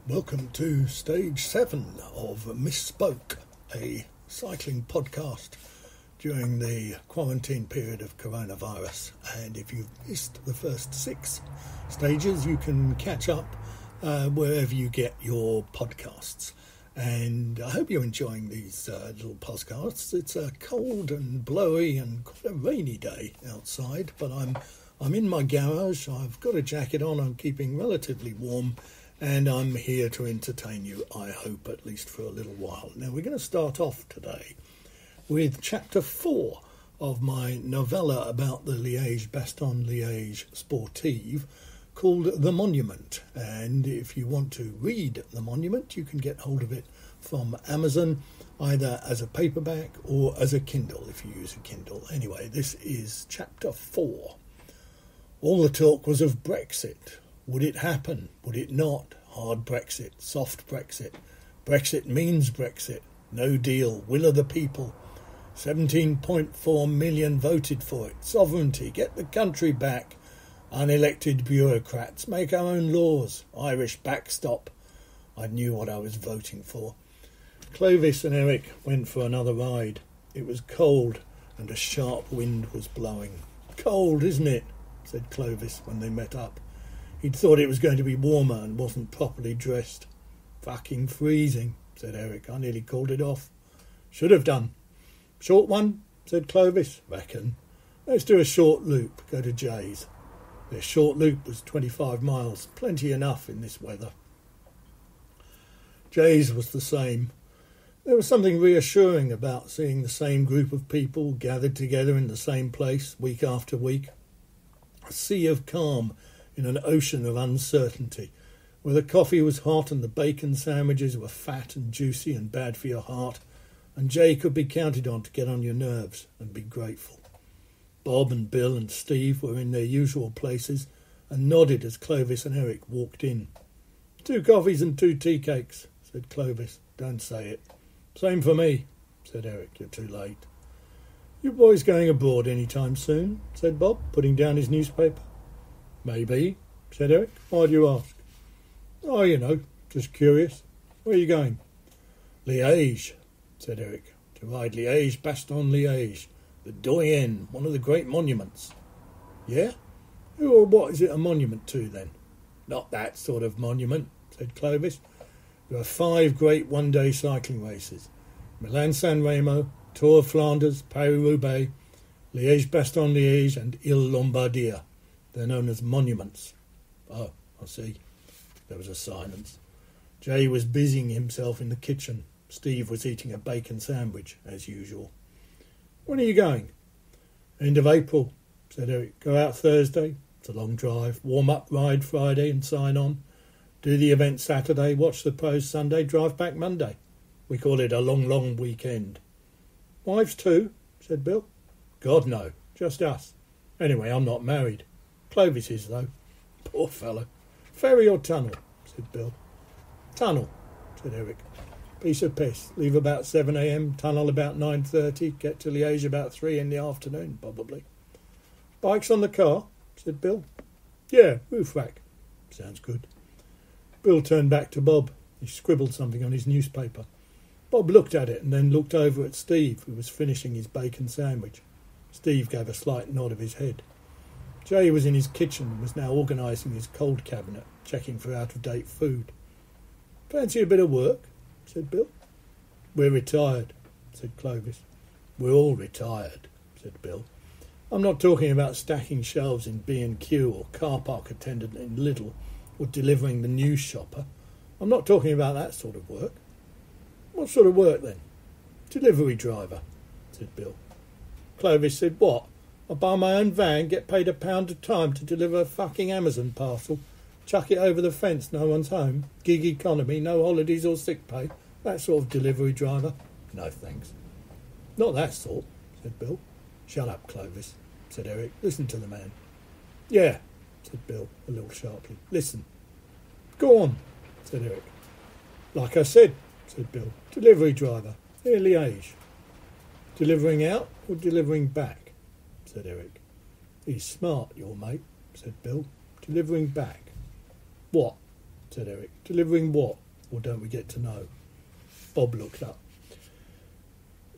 Welcome to stage 7 of Misspoke, a cycling podcast during the quarantine period of coronavirus. And if you've missed the first 6 stages, you can catch up wherever you get your podcasts. And I hope you're enjoying these little podcasts. It's a cold and blowy and quite a rainy day outside, but I'm in my garage. I've got a jacket on. I'm keeping relatively warm. And I'm here to entertain you, I hope, at least for a little while. Now, we're going to start off today with chapter 4 of my novella about the Liège-Bastogne-Liège Sportive called The Monument. And if you want to read The Monument, you can get hold of it from Amazon, either as a paperback or as a Kindle, if you use a Kindle. Anyway, this is chapter 4. All the talk was of Brexit. Would it happen? Would it not? Hard Brexit, soft Brexit. Brexit means Brexit. No deal. Will of the people. 17.4 million voted for it. Sovereignty. Get the country back. Unelected bureaucrats. Make our own laws. Irish backstop. I knew what I was voting for. Clovis and Eric went for another ride. It was cold and a sharp wind was blowing. Cold, isn't it? Said Clovis when they met up. He'd thought it was going to be warmer and wasn't properly dressed. Fucking freezing, said Eric. I nearly called it off. Should have done. Short one, said Clovis. Reckon. Let's do a short loop. Go to Jay's. Their short loop was 25 miles. Plenty enough in this weather. Jay's was the same. There was something reassuring about seeing the same group of people gathered together in the same place week after week. A sea of calm in an ocean of uncertainty, where the coffee was hot and the bacon sandwiches were fat and juicy and bad for your heart, and Jay could be counted on to get on your nerves and be grateful. Bob and Bill and Steve were in their usual places and nodded as Clovis and Eric walked in. 2 coffees and 2 tea cakes, said Clovis. Don't say it. Same for me, said Eric. You're too late. You boys going abroad any time soon? Said Bob, putting down his newspaper. Maybe, said Eric. Why do you ask? Oh, you know, just curious. Where are you going? Liège, said Eric. To ride Liège-Bastogne-Liège, the Doyenne, one of the great monuments. Yeah? Who or what is it a monument to, then? Not that sort of monument, said Clovis. There are 5 great one-day cycling races. Milan-San Remo, Tour of Flanders, Paris-Roubaix, Liège-Bastogne-Liège and Ile-Lombardia. They're known as monuments. Oh, I see. There was a silence. Jay was busying himself in the kitchen. Steve was eating a bacon sandwich, as usual. When are you going? End of April, said Eric. Go out Thursday. It's a long drive. Warm-up ride Friday and sign on. Do the event Saturday, watch the pros Sunday, drive back Monday. We call it a long, long weekend. Wives too, said Bill. God, no. Just us. Anyway, I'm not married. Clovis is, though. Poor fellow. Ferry or tunnel, said Bill. Tunnel, said Eric. Piece of piss. Leave about 7 a.m, tunnel about 9:30, get to Liège about 3 in the afternoon, probably. Bikes on the car, said Bill. Yeah, roof rack. Sounds good. Bill turned back to Bob. He scribbled something on his newspaper. Bob looked at it and then looked over at Steve, who was finishing his bacon sandwich. Steve gave a slight nod of his head. Jay was in his kitchen and was now organising his cold cabinet, checking for out-of-date food. Fancy a bit of work, said Bill. We're retired, said Clovis. We're all retired, said Bill. I'm not talking about stacking shelves in B&Q or car park attendant in Lidl or delivering the news shopper. I'm not talking about that sort of work. What sort of work, then? Delivery driver, said Bill. Clovis said, what? I buy my own van, get paid £1 a time to deliver a fucking Amazon parcel, chuck it over the fence, no one's home, gig economy, no holidays or sick pay, that sort of delivery driver. No thanks. Not that sort, said Bill. Shut up, Clovis, said Eric. Listen to the man. Yeah, said Bill, a little sharply. Listen. Go on, said Eric. Like I said, said Bill. Delivery driver. Here, Liège. Delivering out or delivering back? Said Eric. He's smart, your mate, said Bill. Delivering back. What? said Eric. Delivering what? Or don't we get to know? Bob looked up.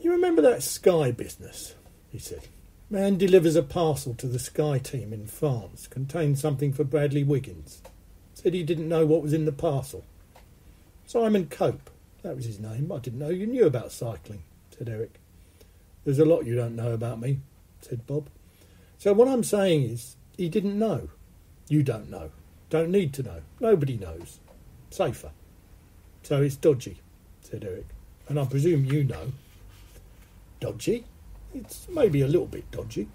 You remember that Sky business? He said. Man delivers a parcel to the Sky team in France. Contained something for Bradley Wiggins. Said he didn't know what was in the parcel. Simon Cope. That was his name. I didn't know you knew about cycling, said Eric. There's a lot you don't know about me, said Bob. So what I'm saying is, he didn't know. You don't know. Don't need to know. Nobody knows. Safer. So it's dodgy, said Eric. And I presume you know. Dodgy? It's maybe a little bit dodgy.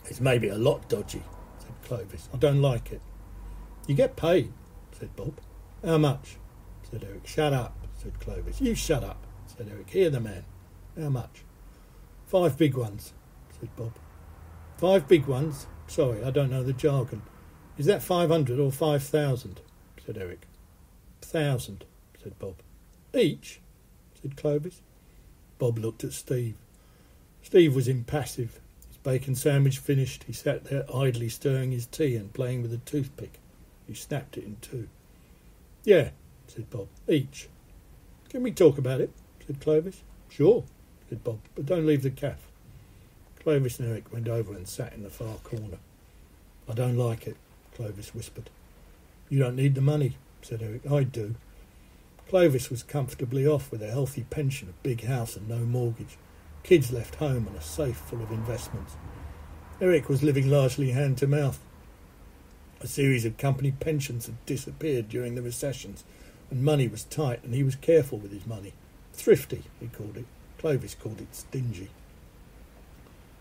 It's maybe a lot dodgy, said Clovis. I don't like it. You get paid, said Bob. How much? Said Eric. Shut up, said Clovis. You shut up, said Eric. Hear the man. How much? 5 big ones, said Bob. 5 big ones? Sorry, I don't know the jargon. Is that 500 or 5,000? Said Eric. 1,000, said Bob. Each? Said Clovis. Bob looked at Steve. Steve was impassive. His bacon sandwich finished, he sat there idly stirring his tea and playing with a toothpick. He snapped it in two. Yeah, said Bob. Each. Can we talk about it? Said Clovis. Sure, said Bob, but don't leave the cafe. Clovis and Eric went over and sat in the far corner. I don't like it, Clovis whispered. You don't need the money, said Eric. I do. Clovis was comfortably off with a healthy pension, a big house and no mortgage. Kids left home and a safe full of investments. Eric was living largely hand to mouth. A series of company pensions had disappeared during the recessions and money was tight and he was careful with his money. Thrifty, he called it. Clovis called it stingy.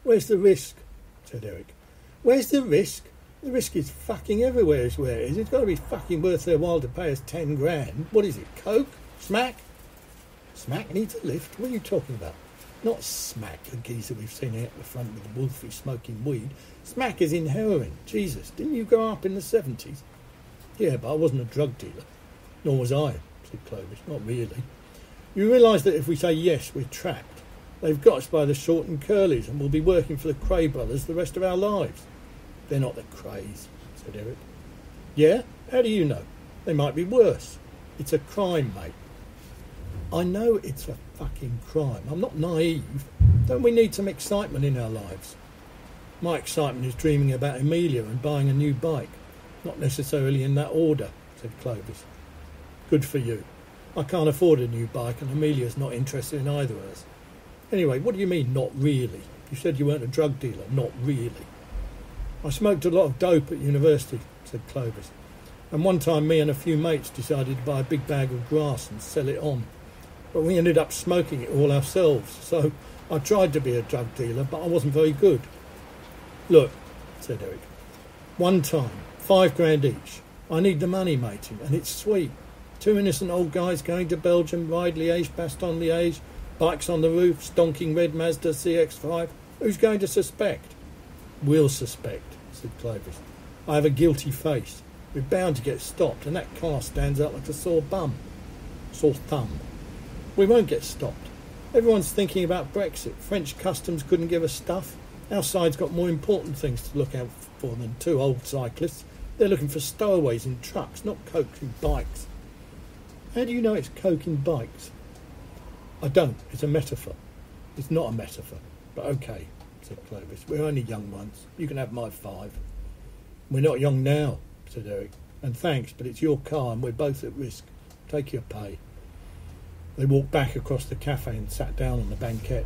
Where's the risk? Said Eric. Where's the risk? The risk is fucking everywhere is where it is. It's got to be fucking worth their while to pay us 10 grand. What is it, Coke? Smack? Smack needs a lift? What are you talking about? Not Smack, the geezer we've seen here at the front with the Wolfie smoking weed. Smack is in heroin. Jesus, didn't you grow up in the 70s? Yeah, but I wasn't a drug dealer. Nor was I, said Clovis. Not really. You realise that if we say yes, we're trapped. They've got us by the short and curlies and we'll be working for the Cray brothers the rest of our lives. They're not the Crays, said Eric. Yeah? How do you know? They might be worse. It's a crime, mate. I know it's a fucking crime. I'm not naive. Don't we need some excitement in our lives? My excitement is dreaming about Amelia and buying a new bike. Not necessarily in that order, said Clovis. Good for you. I can't afford a new bike and Amelia's not interested in either of us. Anyway, what do you mean, not really? You said you weren't a drug dealer. Not really. I smoked a lot of dope at university, said Clovis. And one time me and a few mates decided to buy a big bag of grass and sell it on. But we ended up smoking it all ourselves. So I tried to be a drug dealer, but I wasn't very good. Look, said Eric. One time, 5 grand each. I need the money, matey, and it's sweet. 2 innocent old guys going to Belgium, ride Liège, Bastogne Liège, bikes on the roof, stonking red Mazda CX-5. Who's going to suspect? We'll suspect, said Clovis. I have a guilty face. We're bound to get stopped, and that car stands out like a sore bum. Sore thumb. We won't get stopped. Everyone's thinking about Brexit. French customs couldn't give us stuff. Our side's got more important things to look out for than 2 old cyclists. They're looking for stowaways in trucks, not coke in bikes. How do you know it's coke in bikes? I don't. It's a metaphor. It's not a metaphor. But okay, said Clovis. We're only young ones. You can have my 5. We're not young now, said Eric. And thanks, but it's your car and we're both at risk. Take your pay. They walked back across the cafe and sat down on the banquette.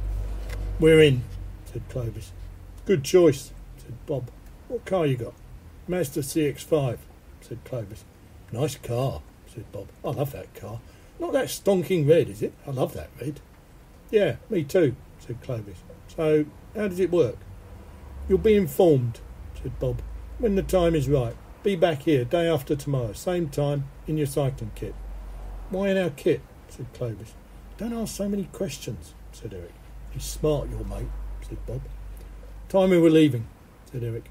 We're in, said Clovis. Good choice, said Bob. What car you got? Mazda CX-5, said Clovis. Nice car, said Bob. I love that car. Not that stonking red, is it? I love that red. Yeah, me too, said Clovis. So, how does it work? You'll be informed, said Bob, when the time is right. Be back here day after tomorrow, same time, in your cycling kit. Why in our kit? Said Clovis. Don't ask so many questions, said Eric. He's smart, your mate, said Bob. Time we were leaving, said Eric.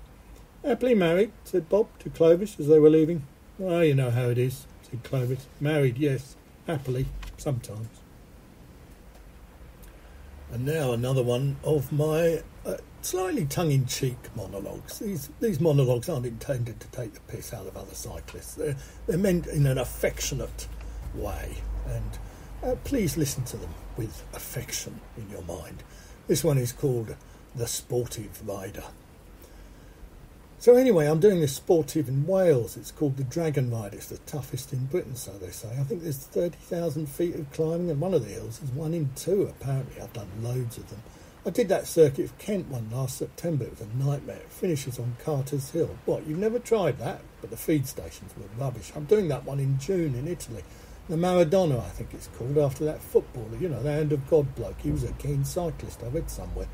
Happily married, said Bob to Clovis as they were leaving. Well, you know how it is, said Clovis. Married, yes. Happily, sometimes. And now another one of my slightly tongue-in-cheek monologues. These monologues aren't intended to take the piss out of other cyclists. They're meant in an affectionate way, and please listen to them with affection in your mind. This one is called The Sportive Rider. So anyway, I'm doing this sportive in Wales. It's called the Dragon Ride. It's the toughest in Britain, so they say. I think there's 30,000 feet of climbing, and one of the hills is 1 in 2, apparently. I've done loads of them. I did that circuit of Kent one last September. It was a nightmare. It finishes on Carter's Hill. What, you've never tried that? But the feed stations were rubbish. I'm doing that one in June in Italy. The Maradona, I think it's called, after that footballer, the hand of God bloke. He was a keen cyclist, I read somewhere.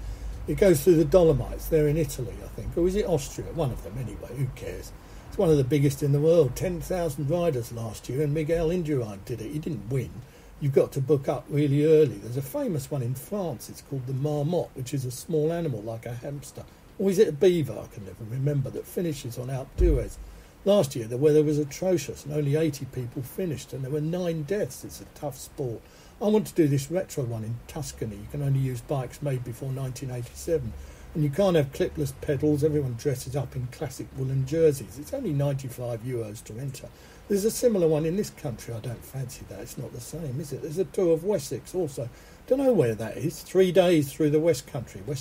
It goes through the Dolomites. They're in Italy, I think. Or is it Austria? One of them, anyway. Who cares? It's one of the biggest in the world. 10,000 riders last year, and Miguel Indurain did it. He didn't win. You've got to book up really early. There's a famous one in France. It's called the Marmotte, which is a small animal like a hamster. Or is it a beaver? I can never remember. That finishes on Alpe d'Huez. Last year, the weather was atrocious, and only 80 people finished, and there were 9 deaths. It's a tough sport. I want to do this retro one in Tuscany. You can only use bikes made before 1987. And you can't have clipless pedals. Everyone dresses up in classic woolen jerseys. It's only €95 to enter. There's a similar one in this country. I don't fancy that. It's not the same, is it? There's a Tour of Wessex also. Don't know where that is. 3 days through the West Country, I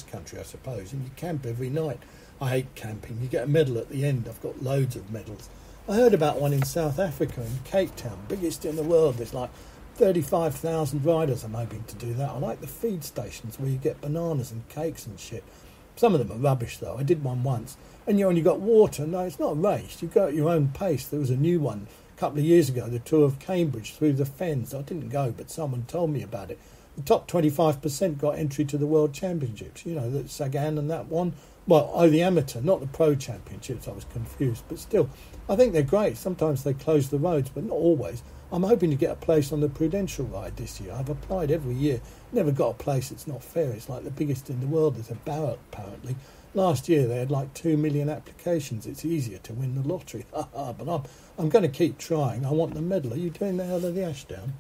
suppose. And you camp every night. I hate camping. You get a medal at the end. I've got loads of medals. I heard about one in South Africa, in Cape Town, biggest in the world. There's like 35,000 riders. I'm hoping to do that. I like the feed stations where you get bananas and cakes and shit. Some of them are rubbish though. I did one once, and you only got water. No, it's not a race. You go at your own pace. There was a new one a couple of years ago, the Tour of Cambridge through the Fens. I didn't go, but someone told me about it. The top 25% got entry to the World Championships. The Sagan and that one. Well, the amateur, not the pro championships. I was confused, but still, I think they're great. Sometimes they close the roads, but not always. I'm hoping to get a place on the Prudential Ride this year. I've applied every year. Never got a place. It's not fair. It's like the biggest in the world. There's a barrel, apparently. Last year, they had like 2 million applications. It's easier to win the lottery. But I'm going to keep trying. I want the medal. Are you doing the Hell of the Ashdown?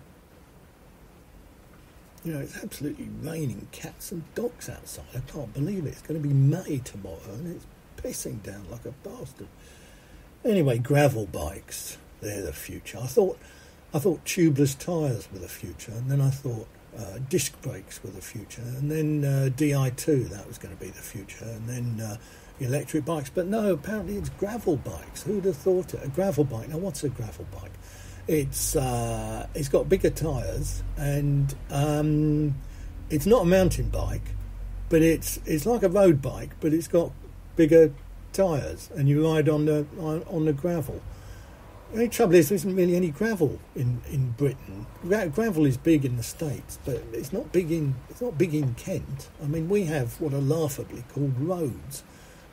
It's absolutely raining cats and dogs outside. I can't believe it. It's going to be May tomorrow, and it's pissing down like a bastard. Anyway, gravel bikes. They're the future. I thought tubeless tyres were the future, and then I thought disc brakes were the future, and then Di2, that was going to be the future, and then electric bikes. But no, apparently it's gravel bikes. Who'd have thought it? A gravel bike. Now, what's a gravel bike? It's got bigger tyres, and it's not a mountain bike, but it's like a road bike, but it's got bigger tyres, and you ride on the gravel. The only trouble is there isn't really any gravel in Britain. Gravel is big in the States, but it's not big in Kent. I mean, we have what are laughably called roads,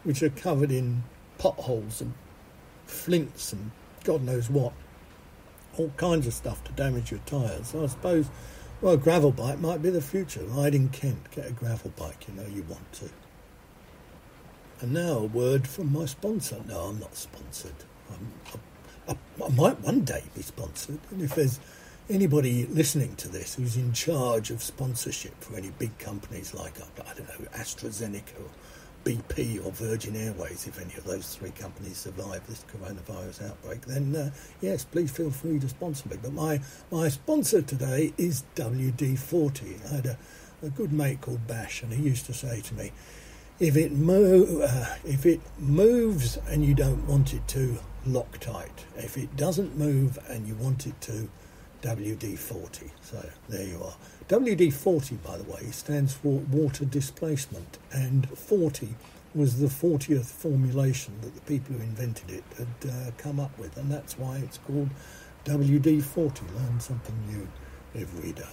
which are covered in potholes and flints and God knows what, all kinds of stuff to damage your tyres. So I suppose, a gravel bike might be the future. Ride in Kent, get a gravel bike, you want to. And now a word from my sponsor. No, I'm not sponsored. I might one day be sponsored, and if there's anybody listening to this who's in charge of sponsorship for any big companies like, I don't know, AstraZeneca or BP or Virgin Airways, if any of those 3 companies survive this coronavirus outbreak, then yes, please feel free to sponsor me. But my sponsor today is WD-40. I had a good mate called Bash, and he used to say to me, if it moves and you don't want it to, Loctite. If it doesn't move and you want it to, WD-40. So there you are. WD-40, by the way, stands for water displacement, and 40 was the 40th formulation that the people who invented it had come up with, and that's why it's called WD-40. Learn something new every day.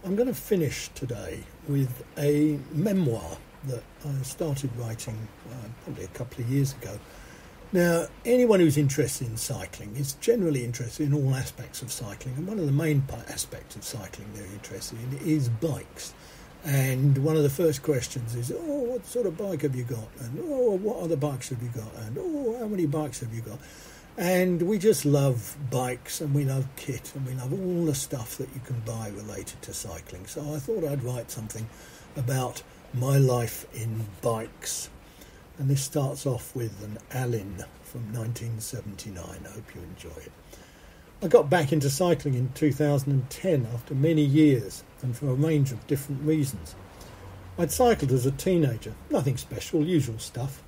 I'm going to finish today with a memoir that I started writing probably a couple of years ago. Now, anyone who's interested in cycling is generally interested in all aspects of cycling, and one of the main aspects of cycling they're interested in is bikes. And one of the first questions is, what sort of bike have you got? And, what other bikes have you got? And, how many bikes have you got? And we just love bikes, and we love kit, and we love all the stuff that you can buy related to cycling. So I thought I'd write something about my life in bikes. And this starts off with an Allin from 1979. I hope you enjoy it. I got back into cycling in 2010 after many years, and for a range of different reasons. I'd cycled as a teenager, nothing special, usual stuff.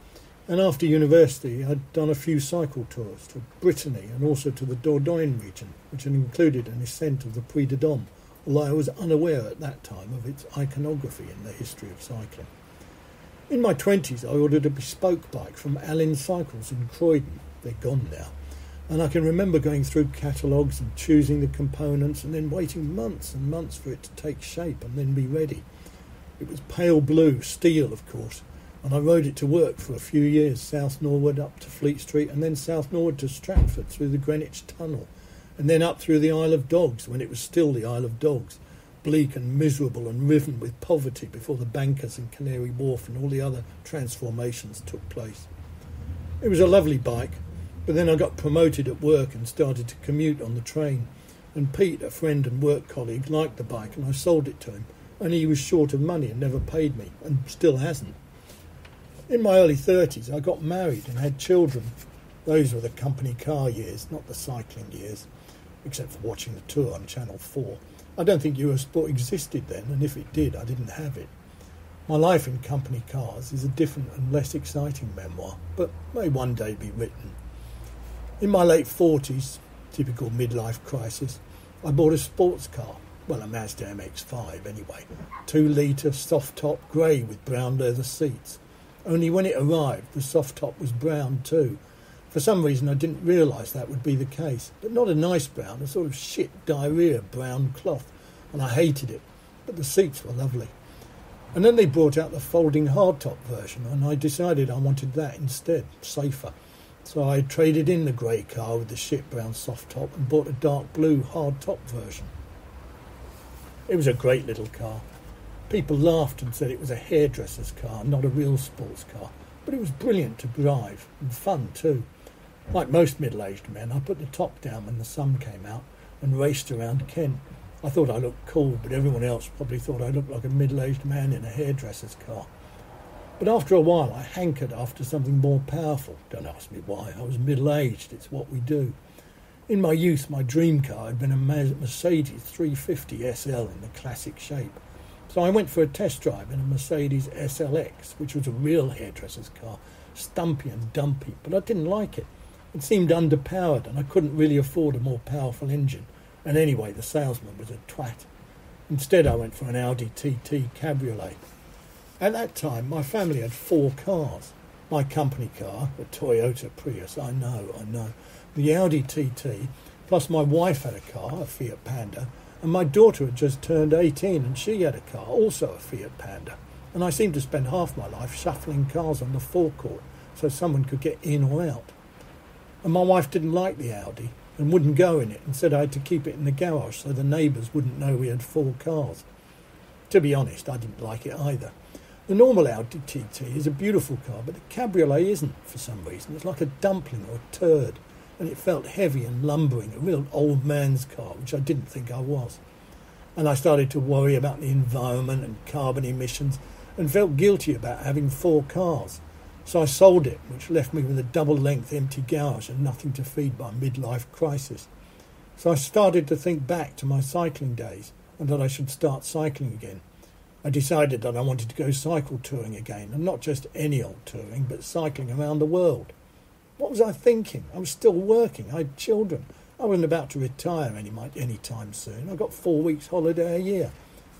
And after university, I'd done a few cycle tours to Brittany and also to the Dordogne region, which had included an ascent of the Puy de Dôme, although I was unaware at that time of its iconography in the history of cycling. In my 20s, I ordered a bespoke bike from Allin Cycles in Croydon. They're gone now. And I can remember going through catalogues and choosing the components and then waiting months and months for it to take shape and then be ready. It was pale blue, steel of course, and I rode it to work for a few years, south Norwood up to Fleet Street and then south Norwood to Stratford through the Greenwich Tunnel and then up through the Isle of Dogs when it was still the Isle of Dogs, bleak and miserable and riven with poverty before the bankers in Canary Wharf and all the other transformations took place. It was a lovely bike, but then I got promoted at work and started to commute on the train, and Pete, a friend and work colleague, liked the bike and I sold it to him, only he was short of money and never paid me, and still hasn't. In my early 30s, I got married and had children. Those were the company car years, not the cycling years, except for watching the tour on Channel 4. I don't think Eurosport existed then, and if it did, I didn't have it. My life in company cars is a different and less exciting memoir, but may one day be written. In my late 40s, typical midlife crisis, I bought a sports car, well, a Mazda MX-5 anyway, 2-litre soft-top grey with brown leather seats. Only when it arrived, the soft top was brown too. For some reason I didn't realise that would be the case, but not a nice brown, a sort of shit diarrhoea brown cloth, and I hated it, but the seats were lovely. And then they brought out the folding hardtop version, and I decided I wanted that instead, safer. So I traded in the grey car with the shit brown soft top and bought a dark blue hardtop version. It was a great little car. People laughed and said it was a hairdresser's car, not a real sports car. But it was brilliant to drive, and fun too. Like most middle-aged men, I put the top down when the sun came out and raced around Kent. I thought I looked cool, but everyone else probably thought I looked like a middle-aged man in a hairdresser's car. But after a while, I hankered after something more powerful. Don't ask me why. I was middle-aged. It's what we do. In my youth, my dream car had been a Mercedes 350 SL in the classic shape. So I went for a test drive in a Mercedes SLX, which was a real hairdresser's car, stumpy and dumpy, but I didn't like it. It seemed underpowered and I couldn't really afford a more powerful engine. And anyway, the salesman was a twat. Instead, I went for an Audi TT Cabriolet. At that time, my family had 4 cars. My company car, a Toyota Prius, I know. The Audi TT, plus my wife had a car, a Fiat Panda, and my daughter had just turned 18 and she had a car, also a Fiat Panda. And I seemed to spend half my life shuffling cars on the forecourt so someone could get in or out. And my wife didn't like the Audi and wouldn't go in it and said I had to keep it in the garage so the neighbours wouldn't know we had 4 cars. To be honest, I didn't like it either. The normal Audi TT is a beautiful car, but the Cabriolet isn't for some reason. It's like a dumpling or a turd, and it felt heavy and lumbering, a real old man's car, which I didn't think I was. And I started to worry about the environment and carbon emissions and felt guilty about having 4 cars. So I sold it, which left me with a double-length empty garage and nothing to feed my midlife crisis. So I started to think back to my cycling days and that I should start cycling again. I decided that I wanted to go cycle touring again, and not just any old touring, but cycling around the world. What was I thinking? I was still working. I had children. I wasn't about to retire any time soon. I got 4 weeks holiday a year,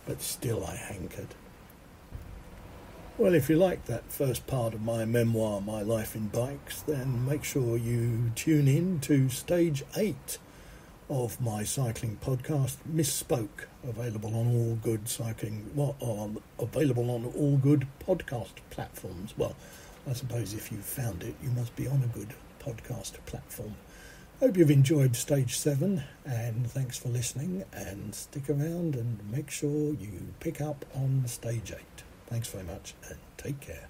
but still I hankered. Well, if you like that first part of my memoir, My Life in Bikes, then make sure you tune in to stage 8 of my cycling podcast, Misspoke, available on all good available on all good podcast platforms. Well, I suppose if you found it, you must be on a good podcast platform. Hope you've enjoyed stage 7, and thanks for listening, and stick around and make sure you pick up on stage 8. Thanks very much and take care.